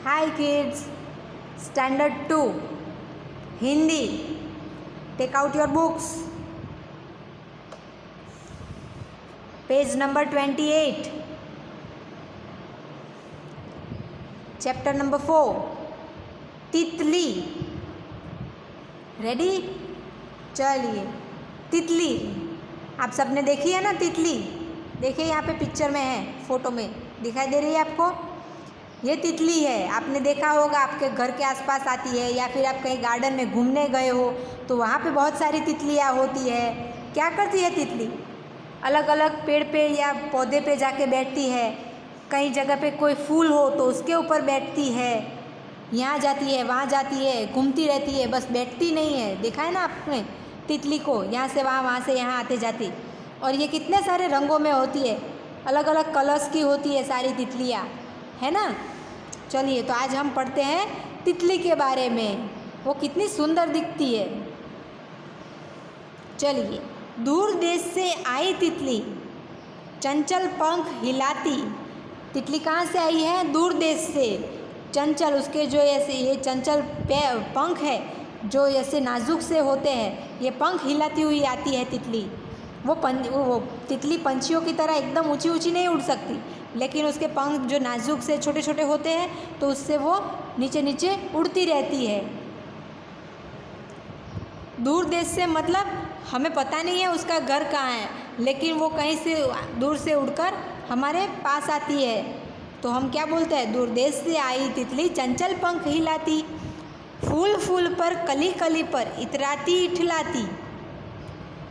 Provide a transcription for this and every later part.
Hi kids, Standard 2, Hindi. Take out your books. Page number 28. Chapter number 4. तितली. Ready? चलिए, तितली आप सबने देखी है ना तितली? देखिए यहाँ पे पिक्चर में है, फोटो में दिखाई दे रही है आपको? ये तितली है। आपने देखा होगा, आपके घर के आसपास आती है या फिर आप कहीं गार्डन में घूमने गए हो तो वहाँ पे बहुत सारी तितलियाँ होती है। क्या करती है तितली? अलग अलग पेड़ पे या पौधे पे जाके बैठती है। कहीं जगह पे कोई फूल हो तो उसके ऊपर बैठती है। यहाँ जाती है, वहाँ जाती है, घूमती रहती है, बस बैठती नहीं है। देखा है ना आपने तितली को? यहाँ से वहाँ से यहाँ आते जाती। और ये कितने सारे रंगों में होती है, अलग अलग कलर्स की होती है सारी तितलियाँ, है ना? चलिए, तो आज हम पढ़ते हैं तितली के बारे में। वो कितनी सुंदर दिखती है। चलिए, दूर देश से आई तितली, चंचल पंख हिलाती। तितली कहाँ से आई है? दूर देश से। चंचल, उसके जो ऐसे ये चंचल पंख है जो ऐसे नाजुक से होते हैं, ये पंख हिलाती हुई आती है तितली। वो तितली पंछियों की तरह एकदम ऊंची ऊंची नहीं उड़ सकती, लेकिन उसके पंख जो नाजुक से छोटे छोटे होते हैं तो उससे वो नीचे नीचे उड़ती रहती है। दूर देश से मतलब हमें पता नहीं है उसका घर कहाँ है, लेकिन वो कहीं से दूर से उड़कर हमारे पास आती है तो हम क्या बोलते हैं? दूर देश से आई तितली चंचल पंख हिलाती, फूल फूल पर कली कली पर इतराती इठलाती।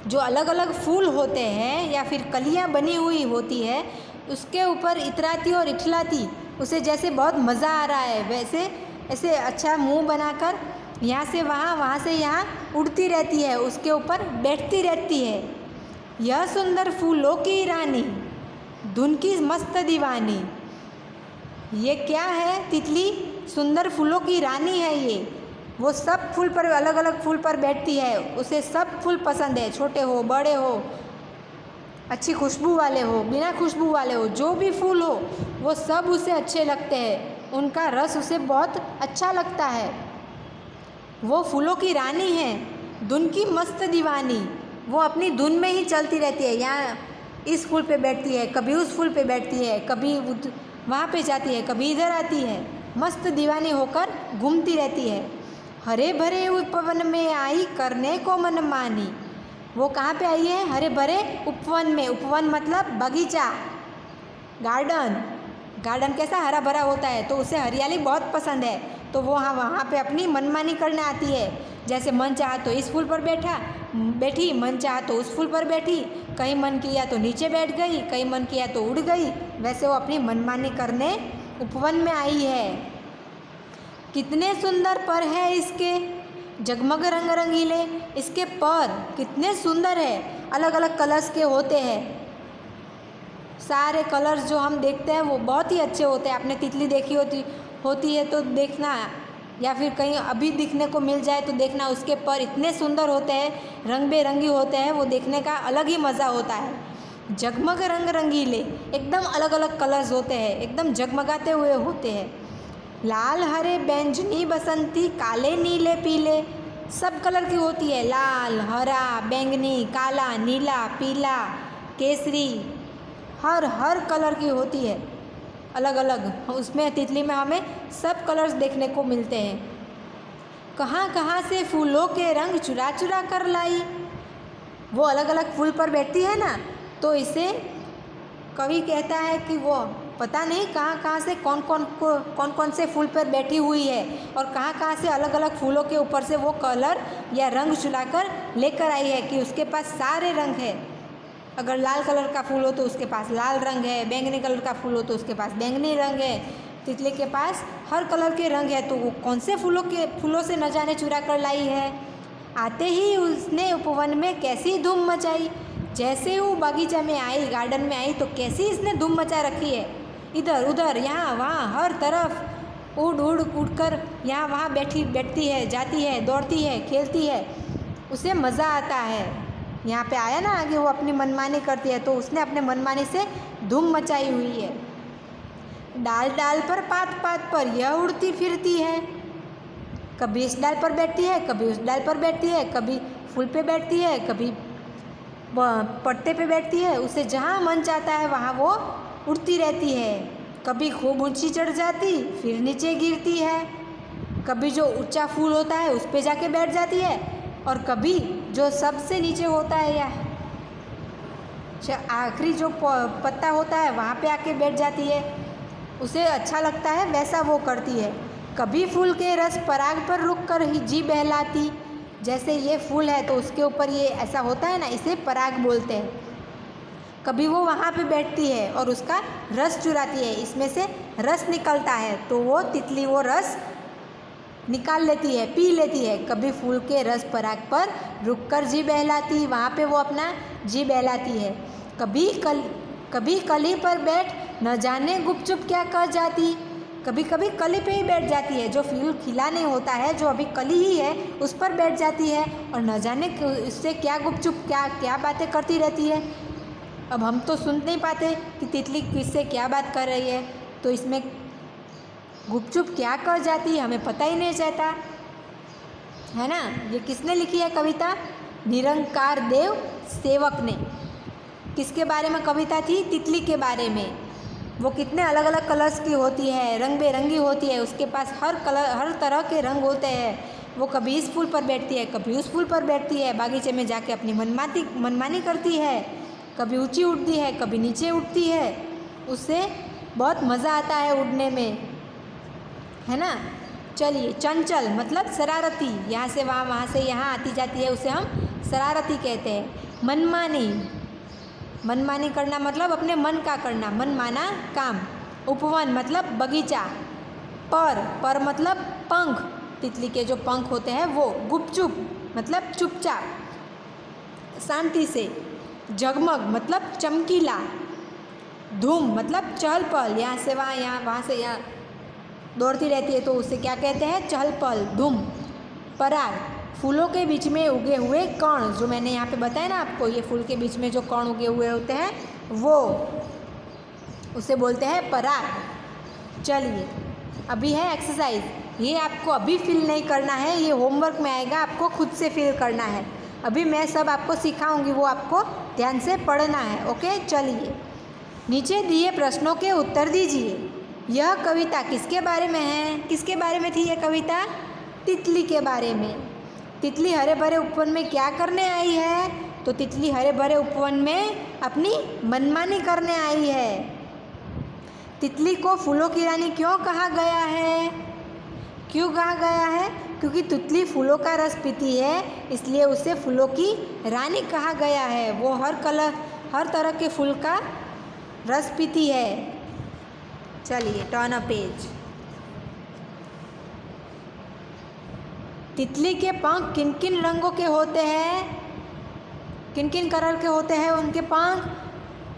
जो अलग अलग फूल होते हैं या फिर कलियाँ बनी हुई होती है उसके ऊपर इतराती और इठलाती, उसे जैसे बहुत मज़ा आ रहा है वैसे ऐसे अच्छा मुंह बनाकर यहाँ से वहाँ, वहाँ से यहाँ उड़ती रहती है, उसके ऊपर बैठती रहती है। यह सुंदर फूलों की रानी, धुन की मस्त दीवानी। ये क्या है? तितली सुंदर फूलों की रानी है ये। वो सब फूल पर, अलग अलग फूल पर बैठती है, उसे सब फूल पसंद है, छोटे हो बड़े हो, अच्छी खुशबू वाले हो बिना खुशबू वाले हो, जो भी फूल हो वो सब उसे अच्छे लगते हैं। उनका रस उसे बहुत अच्छा लगता है। वो फूलों की रानी है, धुन की मस्त दीवानी। वो अपनी धुन में ही चलती रहती है। यहाँ इस फूल पे बैठती है, कभी उस फूल पे बैठती है, कभी वहाँ पे जाती है, कभी इधर आती है, मस्त दीवानी होकर घूमती रहती है। हरे भरे उपवन में आई करने को मन मानी। वो कहाँ पे आई है? हरे भरे उपवन में। उपवन मतलब बगीचा, गार्डन। गार्डन कैसा हरा भरा होता है तो उसे हरियाली बहुत पसंद है, तो वो वहाँ पे अपनी मनमानी करने आती है। जैसे मन चाहा तो इस फूल पर बैठी, मन चाहा तो उस फूल पर बैठी, कहीं मन किया तो नीचे बैठ गई, कहीं मन किया तो उड़ गई। वैसे वो अपनी मनमानी करने उपवन में आई है। कितने सुंदर पर है इसके, जगमग रंग रंगीले। इसके पर कितने सुंदर है, अलग अलग कलर्स के होते हैं। सारे कलर्स जो हम देखते हैं वो बहुत ही अच्छे होते हैं। आपने तितली देखी होती है तो देखना, या फिर कहीं अभी दिखने को मिल जाए तो देखना, उसके पर इतने सुंदर होते हैं, रंग बेरंगी होते हैं, वो देखने का अलग ही मज़ा होता है। जगमग रंग रंगीले, एकदम अलग अलग कलर्स होते हैं, एकदम जगमगाते हुए होते हैं। लाल हरे बैंगनी बसंती काले नीले पीले, सब कलर की होती है। लाल, हरा, बैंगनी, काला, नीला, पीला, केसरी, हर कलर की होती है अलग अलग। उसमें तितली में हमें सब कलर्स देखने को मिलते हैं। कहाँ कहाँ से फूलों के रंग चुरा चुरा कर लाई। वो अलग अलग फूल पर बैठती है ना, तो इसे कवि कहता है कि वो पता नहीं कहाँ से कौन कौन से फूल पर बैठी हुई है और कहाँ से अलग अलग फूलों के ऊपर से वो कलर या रंग चुरा कर लेकर आई है कि उसके पास सारे रंग है। अगर लाल कलर का फूल हो तो उसके पास लाल रंग है, बैंगनी कलर का फूल हो तो उसके पास बैंगनी रंग है। तितली के पास हर कलर के रंग है, तो वो कौन से फूलों से न जाने चुरा कर लाई है। आते ही उसने उपवन में कैसी धूम मचाई। जैसे वो बगीचा में आई, गार्डन में आई, तो कैसी इसने धूम मचा रखी है। इधर उधर यहाँ वहाँ हर तरफ उड़ कर यहाँ वहाँ बैठती है, जाती है, दौड़ती है, खेलती है, उसे मज़ा आता है। यहाँ पे आया ना आगे, वो अपनी मनमानी करती है तो उसने अपने मनमानी से धूम मचाई हुई है। डाल डाल पर पात पात पर यह उड़ती फिरती है। कभी इस डाल पर बैठती है, कभी उस डाल पर बैठती है, कभी फूल पे बैठती है, कभी पत्ते पे बैठती है। उसे जहाँ मन चाहता है वहाँ वो उड़ती रहती है। कभी खूब ऊंची चढ़ जाती, फिर नीचे गिरती है। कभी जो ऊंचा फूल होता है उस पे जाके बैठ जाती है, और कभी जो सबसे नीचे होता है या आखिरी जो पत्ता होता है वहाँ पे आके बैठ जाती है। उसे अच्छा लगता है वैसा वो करती है। कभी फूल के रस पराग पर रुक कर ही जी बहलाती, जैसे ये फूल है तो उसके ऊपर ये ऐसा होता है ना, इसे पराग बोलते हैं। कभी वो वहाँ पे बैठती है और उसका रस चुराती है, इसमें से रस निकलता है तो वो तितली वो रस निकाल लेती है, पी लेती है। कभी फूल के रस पराग पर रुक कर जी बहलाती, वहाँ पे वो अपना जी बहलाती है। कभी कली पर बैठ न जाने गुपचुप क्या कर जाती, कभी कभी कली पे ही बैठ जाती है। जो फूल खिला नहीं होता है, जो अभी कली ही है, उस पर बैठ जाती है और न जाने इससे क्या गुपचुप क्या क्या बातें करती रहती है। अब हम तो सुन नहीं पाते कि तितली किससे क्या बात कर रही है, तो इसमें गुपचुप क्या कर जाती है हमें पता ही नहीं चलता है ना। ये किसने लिखी है कविता? निरंकार देव सेवक ने। किसके बारे में कविता थी? तितली के बारे में। वो कितने अलग अलग कलर्स की होती है, रंग बेरंगी होती है, उसके पास हर तरह के रंग होते हैं। वो कभी इस फूल पर बैठती है, कभी उस फूल पर बैठती है, बागीचे में जाके अपनी मनमानी करती है, कभी ऊंची उड़ती है, कभी नीचे उड़ती है। उससे बहुत मज़ा आता है उड़ने में, है ना। चलिए, चंचल मतलब शरारती, यहाँ से वहाँ, वहाँ से यहाँ आती जाती है, उसे हम शरारती कहते हैं। मनमानी करना मतलब अपने मन का करना, मनमाना काम। उपवन मतलब बगीचा। पर मतलब पंख, तितली के जो पंख होते हैं वो। गुपचुप मतलब चुपचाप, शांति से। जगमग मतलब चमकीला। धूम मतलब चहल पहल, यहाँ से वहाँ, यहाँ वहाँ से यहाँ दौड़ती रहती है, तो उसे क्या कहते हैं? चहल पहल, धूम। पराग फूलों के बीच में उगे हुए कण, जो मैंने यहाँ पे बताया ना आपको, ये फूल के बीच में जो कण उगे हुए होते हैं वो, उसे बोलते हैं पराग। चलिए, अभी है एक्सरसाइज। ये आपको अभी फिल नहीं करना है, ये होमवर्क में आएगा, आपको खुद से फिल करना है। अभी मैं सब आपको सिखाऊंगी, वो आपको ध्यान से पढ़ना है। ओके, चलिए, नीचे दिए प्रश्नों के उत्तर दीजिए। यह कविता किसके बारे में है? किसके बारे में थी यह कविता? तितली के बारे में। तितली हरे भरे उपवन में क्या करने आई है? तो तितली हरे भरे उपवन में अपनी मनमानी करने आई है। तितली को फूलों की रानी क्यों कहा गया है? क्यों कहा गया है? क्योंकि तितली फूलों का रस पीती है, इसलिए उसे फूलों की रानी कहा गया है। वो हर तरह के फूल का रस पीती है। चलिए, टर्न अ पेज। तितली के पंख किन किन रंगों के होते हैं? किन किन कलर के होते हैं उनके पंख?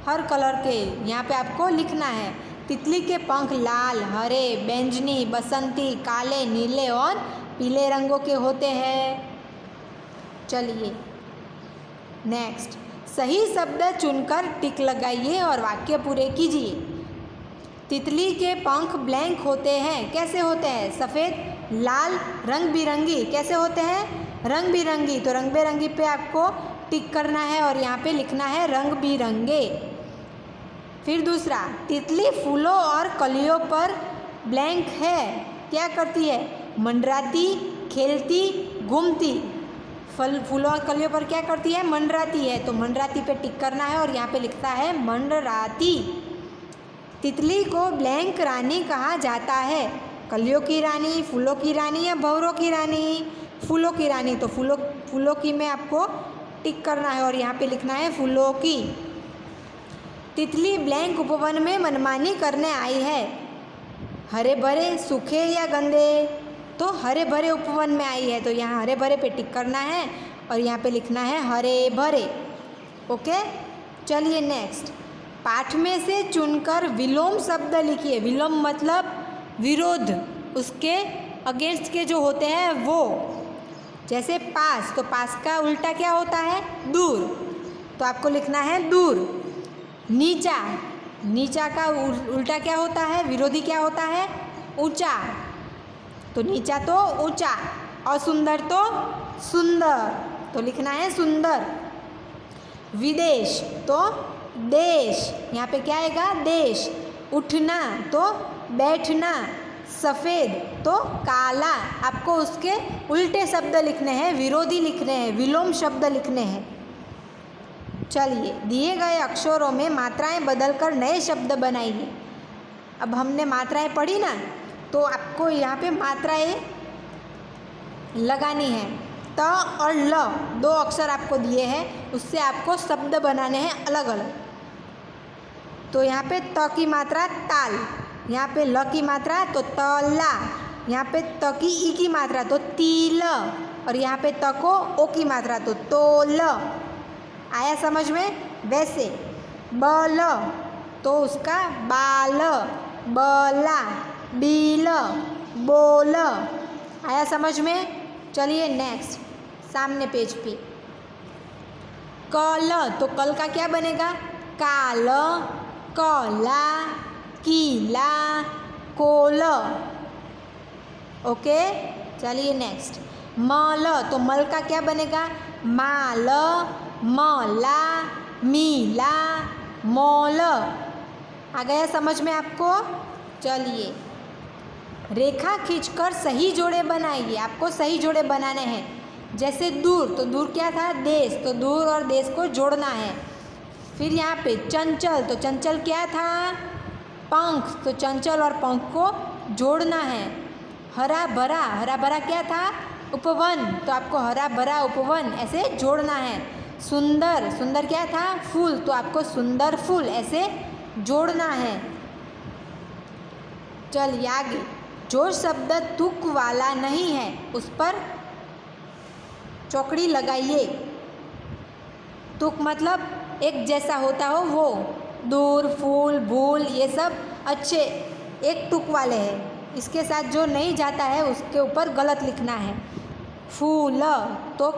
हर कलर के यहाँ पे आपको लिखना है। तितली के पंख लाल, हरे, बैंगनी, बसंती, काले, नीले और पीले रंगों के होते हैं। चलिए नेक्स्ट, सही शब्द चुनकर टिक लगाइए और वाक्य पूरे कीजिए। तितली के पंख ब्लैंक होते हैं। कैसे होते हैं? सफ़ेद, लाल, रंग बिरंगी। कैसे होते हैं? रंग बिरंगी। तो रंग बिरंगी पे आपको टिक करना है और यहाँ पे लिखना है रंग बिरंगे। फिर दूसरा, तितली फूलों और कलियों पर ब्लैंक है। क्या करती है? मंडराती, खेलती, घूमती। फूलों और कलियों पर क्या करती है? मंडराती है, तो मंडराती पे टिक करना है और यहाँ पे लिखता है मंडराती। तितली को ब्लैंक रानी कहा जाता है। कलियों की रानी, फूलों की रानी या भंवरों की रानी? फूलों की रानी, तो फूलों की में आपको टिक करना है और यहाँ पे लिखना है फूलों की। तितली ब्लैंक उपवन में मनमानी करने आई है। हरे भरे, सूखे या गंदे? तो हरे भरे उपवन में आई है, तो यहाँ हरे भरे पे टिक करना है और यहाँ पे लिखना है हरे भरे। ओके, चलिए नेक्स्ट, पाठ में से चुनकर विलोम शब्द लिखिए। विलोम मतलब विरोध, उसके अगेंस्ट के जो होते हैं वो। जैसे पास, तो पास का उल्टा क्या होता है? दूर, तो आपको लिखना है दूर। नीचा, नीचा का उल्टा क्या होता है, विरोधी क्या होता है, ऊंचा। तो नीचा तो ऊंचा और सुंदर तो सुंदर, तो लिखना है सुंदर। विदेश तो देश, यहाँ पे क्या आएगा, देश। उठना तो बैठना। सफ़ेद तो काला। आपको उसके उल्टे शब्द लिखने हैं, विरोधी लिखने हैं, विलोम शब्द लिखने हैं। चलिए, दिए गए अक्षरों में मात्राएं बदलकर नए शब्द बनाइए। अब हमने मात्राएं पढ़ी ना, तो आपको यहाँ पे मात्राएं लगानी है। त और ल 2 अक्षर आपको दिए हैं, उससे आपको शब्द बनाने हैं अलग अलग। तो यहाँ पे त की मात्रा ताल, यहाँ पे ल की मात्रा तो तला, यहाँ पे त की ई की मात्रा तो तिल, और यहाँ पे त को ओ की मात्रा तो तोल। आया समझ में? वैसे बल तो उसका बाल, बला, बील, बोल। आया समझ में? चलिए नेक्स्ट, सामने पेज पे। कल तो कल का क्या बनेगा, काल, कला, कीला, कोल। ओके, चलिए नेक्स्ट। मल तो मल का क्या बनेगा, माल, मला, मीला, मौल। आ गया समझ में आपको? चलिए, रेखा खींचकर सही जोड़े बनाइए। आपको सही जोड़े बनाने हैं। जैसे दूर, तो दूर क्या था, देश, तो दूर और देश को जोड़ना है। फिर यहाँ पे चंचल, तो चंचल क्या था, पंख, तो चंचल और पंख को जोड़ना है। हरा भरा, हरा भरा क्या था, उपवन, तो आपको हरा भरा उपवन ऐसे जोड़ना है। सुंदर, सुंदर क्या था, फूल, तो आपको सुंदर फूल ऐसे जोड़ना है। चलिए आगे। जो शब्द तुक वाला नहीं है उस पर चौकड़ी लगाइए। तुक मतलब एक जैसा होता हो वो, दूर, फूल, भूल, ये सब अच्छे एक तुक वाले हैं। इसके साथ जो नहीं जाता है उसके ऊपर गलत लिखना है। फूल तो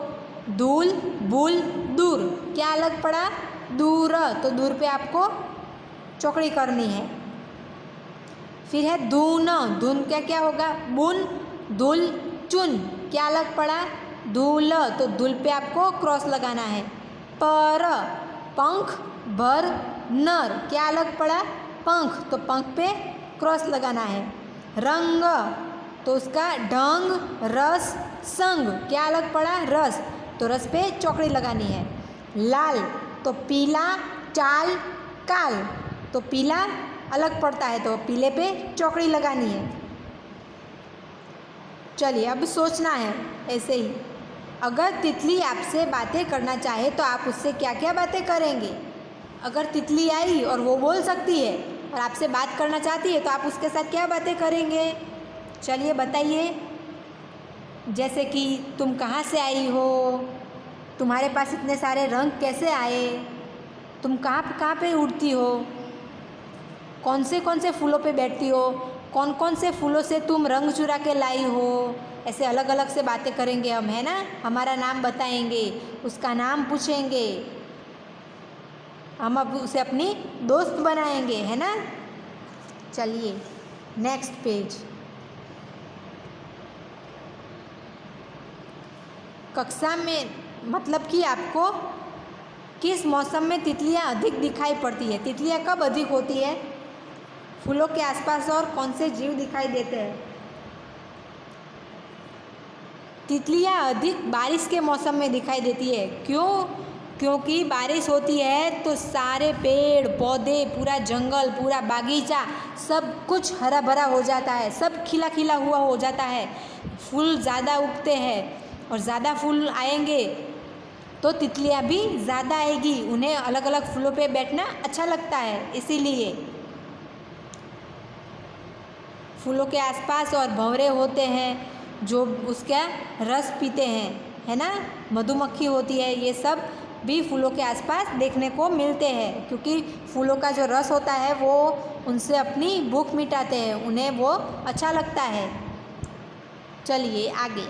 धूल, भूल, दूर, क्या अलग पड़ा, दूर, तो दूर पे आपको चौकड़ी करनी है। फिर है धून, धून क्या क्या होगा, बुन, धुल, चुन, क्या अलग पड़ा, धूल, तो धूल पे आपको क्रॉस लगाना है। पर, पंख, भर, नर, क्या अलग पड़ा, पंख, तो पंख पे क्रॉस लगाना है। रंग तो उसका ढंग, रस, संग, क्या अलग पड़ा, रस, तो रस पे चौकड़ी लगानी है। लाल तो पीला, चाल, काल, तो पीला अलग पड़ता है तो पीले पे चौकड़ी लगानी है। चलिए अब सोचना है ऐसे ही। अगर तितली आपसे बातें करना चाहे तो आप उससे क्या क्या बातें करेंगे। अगर तितली आई और वो बोल सकती है और आपसे बात करना चाहती है तो आप उसके साथ क्या बातें करेंगे, चलिए बताइए। जैसे कि तुम कहाँ से आई हो, तुम्हारे पास इतने सारे रंग कैसे आए, तुम कहाँ पे उड़ती हो, कौन से फूलों पे बैठती हो, कौन कौन से फूलों से तुम रंग चुरा के लाई हो। ऐसे अलग अलग से बातें करेंगे हम, है ना। हमारा नाम बताएंगे, उसका नाम पूछेंगे, हम अब उसे अपनी दोस्त बनाएंगे, है ना। चलिए नेक्स्ट पेज। कक्षा में मतलब कि आपको किस मौसम में तितलियाँ अधिक दिखाई पड़ती है। तितलियाँ कब अधिक होती है, फूलों के आसपास, और कौन से जीव दिखाई देते हैं। तितलियाँ अधिक बारिश के मौसम में दिखाई देती है। क्यों? क्योंकि बारिश होती है तो सारे पेड़ पौधे, पूरा जंगल, पूरा बागीचा, सब कुछ हरा भरा हो जाता है, सब खिला खिला हुआ हो जाता है, फूल ज़्यादा उगते हैं, और ज़्यादा फूल आएंगे तो तितलियाँ भी ज़्यादा आएगी। उन्हें अलग अलग फूलों पे बैठना अच्छा लगता है, इसीलिए फूलों के आसपास और भंवरे होते हैं जो उसका रस पीते हैं, है ना। मधुमक्खी होती है, ये सब भी फूलों के आसपास देखने को मिलते हैं, क्योंकि फूलों का जो रस होता है वो उनसे अपनी भूख मिटाते हैं, उन्हें वो अच्छा लगता है। चलिए आगे।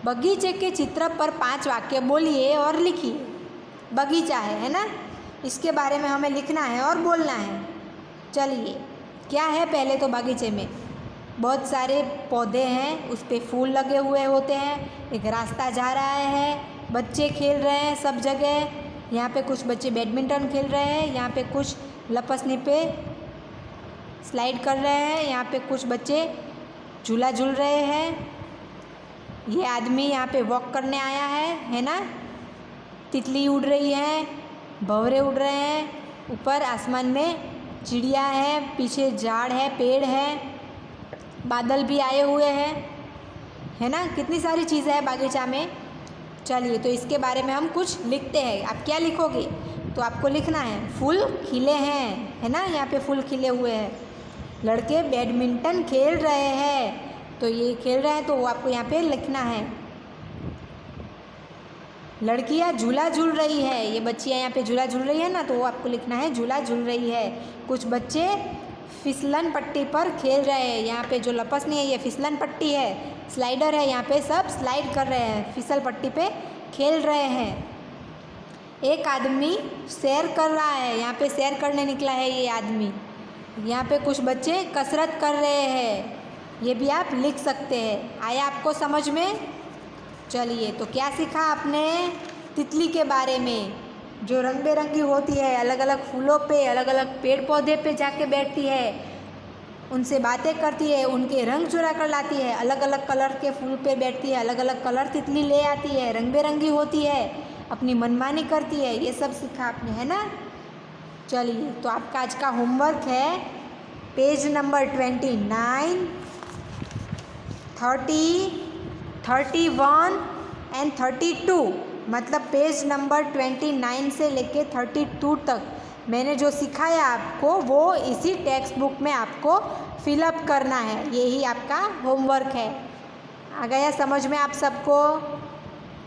बगीचे के चित्र पर 5 वाक्य बोलिए और लिखिए। बगीचा है ना, इसके बारे में हमें लिखना है और बोलना है। चलिए, क्या है पहले तो बागीचे में बहुत सारे पौधे हैं, उस पे फूल लगे हुए होते हैं, एक रास्ता जा रहा है, बच्चे खेल रहे हैं सब जगह। यहाँ पे कुछ बच्चे बैडमिंटन खेल रहे हैं, यहाँ पे कुछ लपसनी पे स्लाइड कर रहे हैं, यहाँ पे कुछ बच्चे झूला झूल रहे हैं। ये आदमी यहाँ पे वॉक करने आया है ना। तितली उड़ रही है, भंवरे उड़ रहे हैं, ऊपर आसमान में चिड़िया है, पीछे झाड़ है, पेड़ है, बादल भी आए हुए हैं, है ना। कितनी सारी चीज़ें हैं बागीचा में। चलिए, तो इसके बारे में हम कुछ लिखते हैं। आप क्या लिखोगे? तो आपको लिखना है फूल खिले हैं, है ना। यहाँ पे फूल खिले हुए हैं। लड़के बैडमिंटन खेल रहे हैं, तो ये खेल रहे हैं तो वो आपको यहाँ पे लिखना है। लड़कियाँ झूला झूल रही है, ये बच्चियाँ यहाँ पे झूला झूल रही है ना, तो वो आपको लिखना है झूला झूल रही है। कुछ बच्चे फिसलन पट्टी पर खेल रहे हैं, यहाँ पे जो लपस नहीं है ये फिसलन पट्टी है, स्लाइडर है, यहाँ पे सब स्लाइड कर रहे हैं, फिसल पट्टी पे खेल रहे हैं। एक आदमी सैर कर रहा है, यहाँ पे सैर करने निकला है ये आदमी। यहाँ पे कुछ बच्चे कसरत कर रहे हैं, ये भी आप लिख सकते हैं। आया आपको समझ में? चलिए, तो क्या सीखा आपने तितली के बारे में, जो रंग बिरंगी होती है, अलग अलग फूलों पे, अलग अलग पेड़ पौधे पे जाके बैठती है, उनसे बातें करती है, उनके रंग चुरा कर लाती है, अलग अलग कलर के फूल पे बैठती है, अलग अलग कलर तितली ले आती है, रंग बिरंगी होती है, अपनी मनमानी करती है। ये सब सीखा आपने, है ना। चलिए, तो आपका आज का होमवर्क है पेज नंबर 29, 30, 31 एंड 32, मतलब पेज नंबर 29 से लेके 32 तक मैंने जो सिखाया आपको वो इसी टेक्स्ट बुक में आपको फिलअप करना है। यही आपका होमवर्क है। आ गया समझ में आप सबको?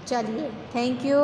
चलिए, थैंक यू।